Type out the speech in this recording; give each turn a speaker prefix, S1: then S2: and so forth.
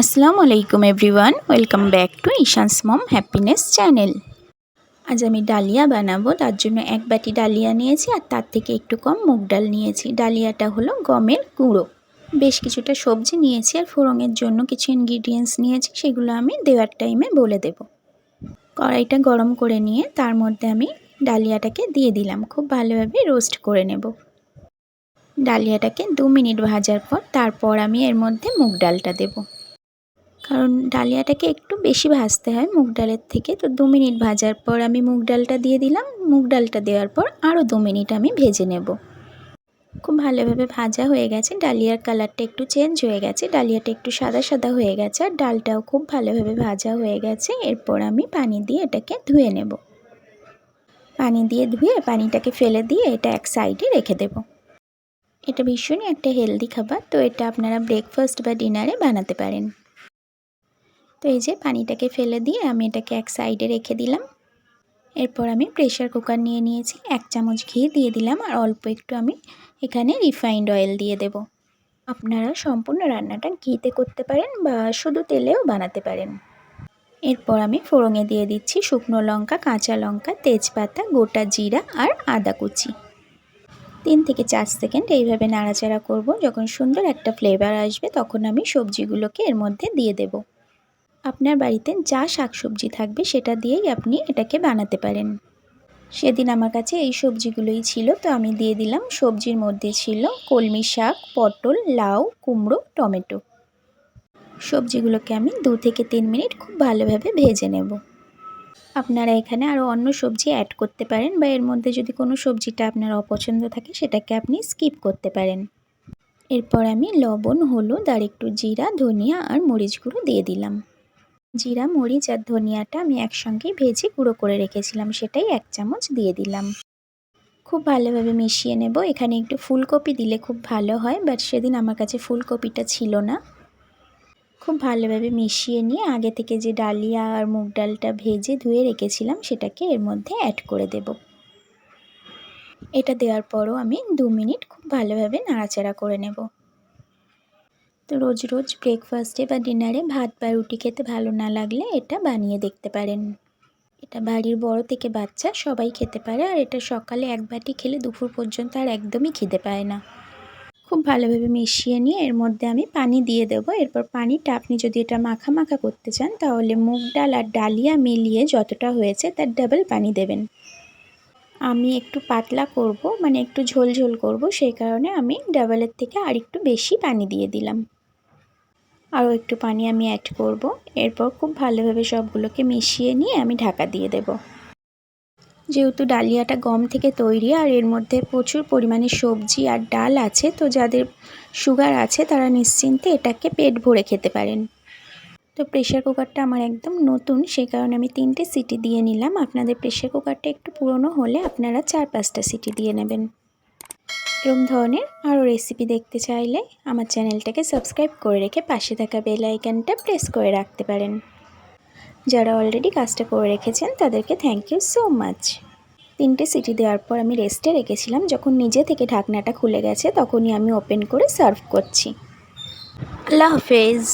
S1: আসসালামু আলাইকুম everyone, welcome back to Ishan's mom happiness channel. আজ আমি ডালিয়া বানাবো। তার জন্য এক বাটি ডালিয়া নিয়েছি আর তার থেকে একটু কম মুগ ডাল নিয়েছি। ডালিয়াটা হলো গমের গুঁড়ো। বেশ কিছুটা সবজি নিয়েছি আর ফোড়নের জন্য কিছু ইনগ্রিডিয়েন্টস নিয়েছি, সেগুলো আমি দেওয়ার টাইমে বলে দেব। কড়াইটা গরম করে নিয়ে তার মধ্যে আমি ডালিয়াটাকে দিয়ে দিলাম, খুব ভালোভাবে রোস্ট করে নেব। ডালিয়াটাকে 2 মিনিট ভাজার পর তারপর আমি এর মধ্যে মুগ ডালটা দেব, কারণ ডালিয়াটাকে একটু বেশি ভাজতে হয় মুগ ডালের থেকে। তো 2 মিনিট ভাজার পর আমি মুগ ডালটা দিয়ে দিলাম। মুগ ডালটা দেওয়ার পর আরও 2 মিনিট আমি ভেজে নেব। খুব ভালোভাবে ভাজা হয়ে গেছে, ডালিয়ার কালারটা একটু চেঞ্জ হয়ে গেছে, ডালিয়াটা একটু সাদা সাদা হয়ে গেছে আর ডালটাও খুব ভালোভাবে ভাজা হয়ে গেছে। এরপর আমি পানি দিয়ে এটাকে ধুয়ে নেব। পানি দিয়ে ধুয়ে পানিটাকে ফেলে দিয়ে এটা এক সাইডে রেখে দেব। এটা ভীষণই একটা হেলদি খাবার, তো এটা আপনারা ব্রেকফাস্ট বা ডিনারে বানাতে পারেন। তো এই যে পানিটাকে ফেলে দিয়ে আমি এটাকে এক সাইডে রেখে দিলাম। এরপর আমি প্রেশার কুকার নিয়ে নিয়েছি, 1 চামচ ঘি দিয়ে দিলাম আর অল্প একটু আমি এখানে রিফাইন্ড অয়েল দিয়ে দেব। আপনারা সম্পূর্ণ রান্নাটা ঘিতে করতে পারেন বা শুধু তেলেও বানাতে পারেন। এরপর আমি ফোড়নে দিয়ে দিচ্ছি শুকনো লঙ্কা, কাঁচা লঙ্কা, তেজপাতা, গোটা জিরা আর আদা কুচি। 3 থেকে 4 সেকেন্ড এইভাবে নাড়াচাড়া করব। যখন সুন্দর একটা ফ্লেভার আসবে তখন আমি সবজিগুলোকে এর মধ্যে দিয়ে দেব। আপনার বাড়িতে যা শাকসবজি থাকবে সেটা দিয়েই আপনি এটাকে বানাতে পারেন। সেদিন আমার কাছে এই সবজিগুলোই ছিল, তো আমি দিয়ে দিলাম। সবজির মধ্যে ছিল কলমি শাক, পটল, লাউ, কুমড়ো, টমেটো। সবজিগুলোকে আমি 2 থেকে 3 মিনিট খুব ভালোভাবে ভেজে নেব। আপনারা এখানে আরও অন্য সবজি অ্যাড করতে পারেন বা এর মধ্যে যদি কোনো সবজিটা আপনার অপছন্দ থাকে সেটাকে আপনি স্কিপ করতে পারেন। এরপর আমি লবণ, হলুদ আর একটু জিরা, ধনিয়া আর মরিচ গুঁড়ো দিয়ে দিলাম। জিরা, মরিচ আর ধনিয়াটা আমি একসঙ্গেই ভেজে গুঁড়ো করে রেখেছিলাম, সেটাই 1 চামচ দিয়ে দিলাম। খুব ভালোভাবে মিশিয়ে নেব। এখানে একটু ফুলকপি দিলে খুব ভালো হয়, বাট সেদিন আমার কাছে ফুলকপিটা ছিল না। খুব ভালোভাবে মিশিয়ে নিয়ে আগে থেকে যে ডালিয়া আর মুগ ডালটা ভেজে ধুয়ে রেখেছিলাম সেটাকে এর মধ্যে অ্যাড করে দেব। এটা দেওয়ার পরও আমি 2 মিনিট খুব ভালোভাবে নাড়াচাড়া করে নেব। তো রোজ রোজ ব্রেকফাস্টে বা ডিনারে ভাত বা রুটি খেতে ভালো না লাগলে এটা বানিয়ে দেখতে পারেন। এটা বাড়ির বড় থেকে বাচ্চা সবাই খেতে পারে আর এটা সকালে এক বাটি খেলে দুপুর পর্যন্ত আর একদমই খিদে পায় না। খুব ভালোভাবে মিশিয়ে নিয়ে এর মধ্যে আমি পানি দিয়ে দেবো। এরপর পানিটা আপনি যদি এটা মাখা মাখা করতে চান তাহলে মুগ ডাল আর ডালিয়া মিলিয়ে যতটা হয়েছে তার ডাবল পানি দেবেন। আমি একটু পাতলা করব, মানে একটু ঝোল ঝোল করব, সেই কারণে আমি ডাবলের থেকে আর একটু বেশি পানি দিয়ে দিলাম। আরও একটু পানি আমি অ্যাড করব। এরপর খুব ভালোভাবে সবগুলোকে মিশিয়ে নিয়ে আমি ঢাকা দিয়ে দেব। যেহেতু ডালিয়াটা গম থেকে তৈরি আর এর মধ্যে প্রচুর পরিমাণে সবজি আর ডাল আছে, তো যাদের সুগার আছে তারা নিশ্চিন্তে এটাকে পেট ভরে খেতে পারেন। তো প্রেশার কুকারটা আমার একদম নতুন, সেই কারণে আমি 3টে সিটি দিয়ে নিলাম। আপনাদের প্রেশার কুকারটা একটু পুরনো হলে আপনারা 4-5টা সিটি দিয়ে নেবেন। এরকম ধরনের আরও রেসিপি দেখতে চাইলে আমার চ্যানেলটাকে সাবস্ক্রাইব করে রেখে পাশে থাকা বেল আইকনটা প্রেস করে রাখতে পারেন। যারা অলরেডি কাজটা করে রেখেছেন তাদেরকে থ্যাংক ইউ সো মাচ। 3টে সিটি দেওয়ার পর আমি রেস্টে রেখেছিলাম। যখন নিজে থেকে ঢাকনাটা খুলে গেছে তখনই আমি ওপেন করে সার্ভ করছি। আল্লাহ হাফেজ।